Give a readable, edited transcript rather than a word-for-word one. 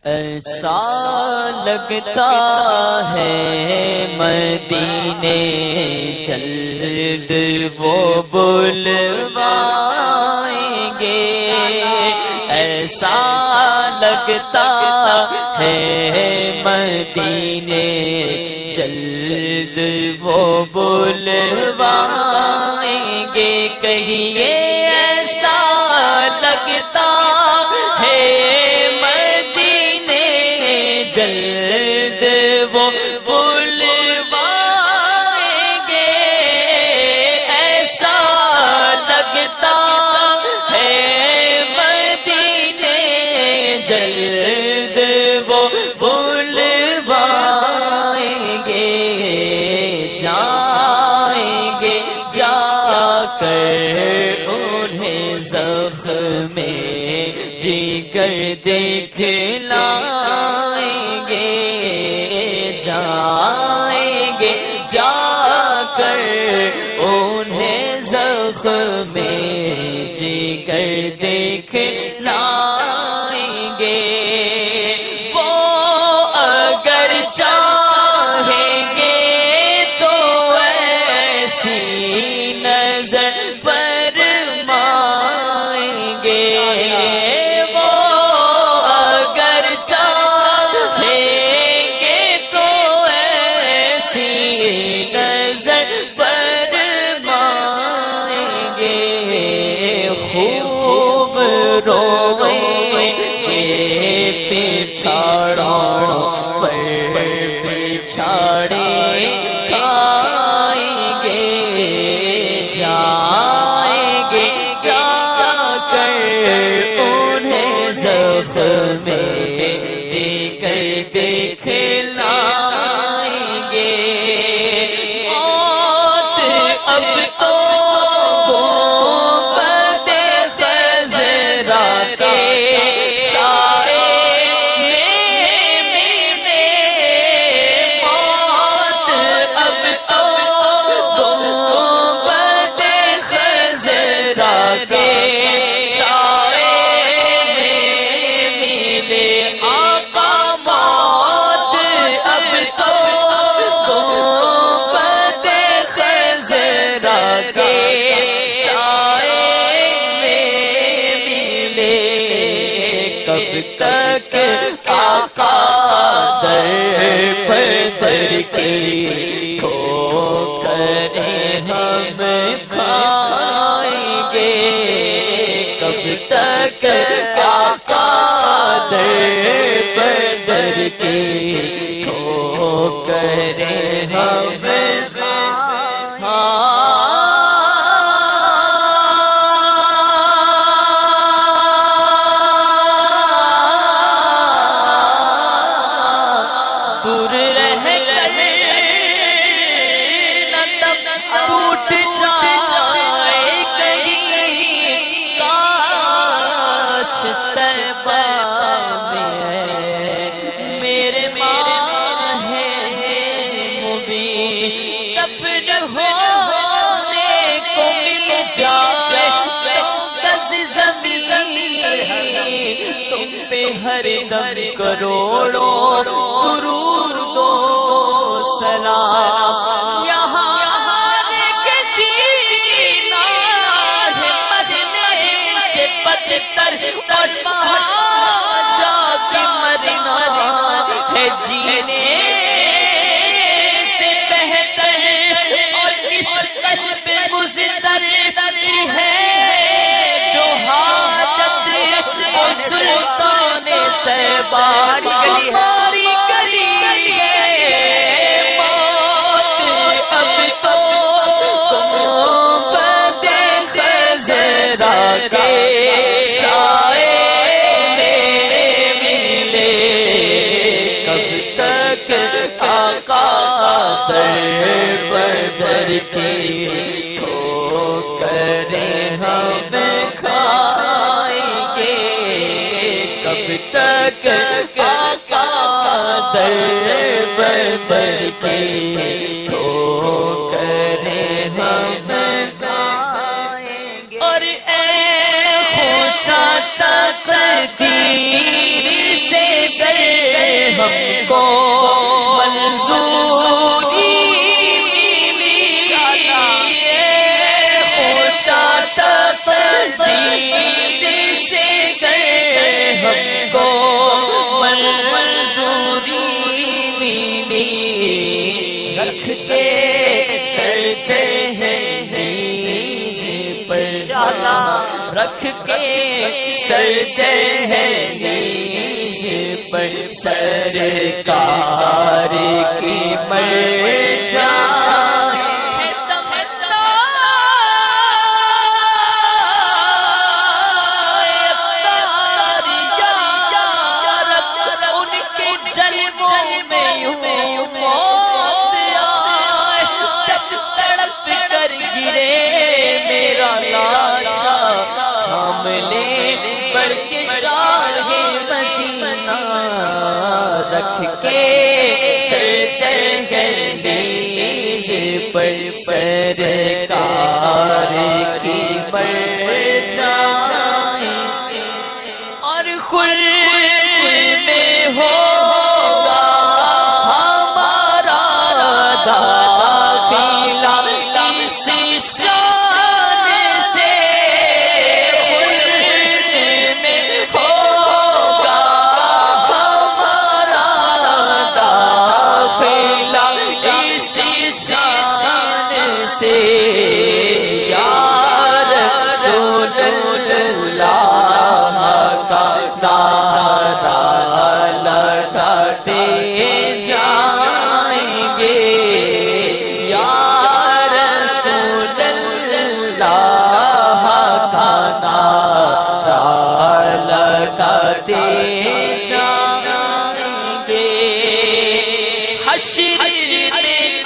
ایسا لگتا ہے مدینے جلد وہ بلوائیں گے، ایسا لگتا ہے مدینے جلد وہ بلوائیں گے، کہیے ایسا لگتا ہے جلد وہ بلوائیں گے، ایسا لگتا ہے مدینے جلد وہ بلوائیں گے، جائیں گے جا کر انہیں زخم جگر دکھلائیں گے، جائیں گے جا کر انہیں زخم جگر دکھلائیں گے، وہ اگر چاہیں گے تو ایسی نظر فرمائیں گے، خوب روئیں گے پچھاڑوں پر پچھاڑے کھائیں گے، جائیں گے جا کر انہیں زخم جگر دکھلائیں گے، موت اب تو کب تک آقا در پر در کے ٹھوکریں ہم کھائیں گے، کب تک آقا در پر در کے ٹھوکریں ہم دور رہ کر نہ تب ٹوٹ جائے کہیں، کاش طیبہ میں میرے ماہ مبین دفن ہونے کو مل جائے، گز زمین تم پہ ہر دم کروڑوں درود دو سلام، یہاں کے جینا ہے مرنے سے بدتر، اور وہاں جا کے مرنا ہے جینے سے بہتر، اور اس قلب مضطرب ہے جو حاجت سلطان طیبہ ہماری گلی ہے، موت اب تو تم دیکھ ذرا کے سائے ملے، کب تک آقا در بدر کی ٹھوکریں ہم کھائیں گے، کب تک آقا در بدر کی ٹھوکریں ہم کھائیں گے، اور اے خوشا شخص دیر سے رکھ کے سر سے نیز پر سرکار کی مر جائے سمجھتا ان کے جلووں میں یوں موت آئے جب تڑپ کر گرے میرا لاشا حاملے بڑھ کے شاہ مدینہ رکھ کے نیز پر سرکار کی مر جائے اور خلد میں ہوگا ہمارا داخلہ اس شان سے خلد میں ہوگا ہمارا داخلہ اس شان سے یا رسول اللہ کا نعرہ لگاتے جائیں گے یا رسول اللہ کا نعرہ لگاتے جائیں گے حشر میں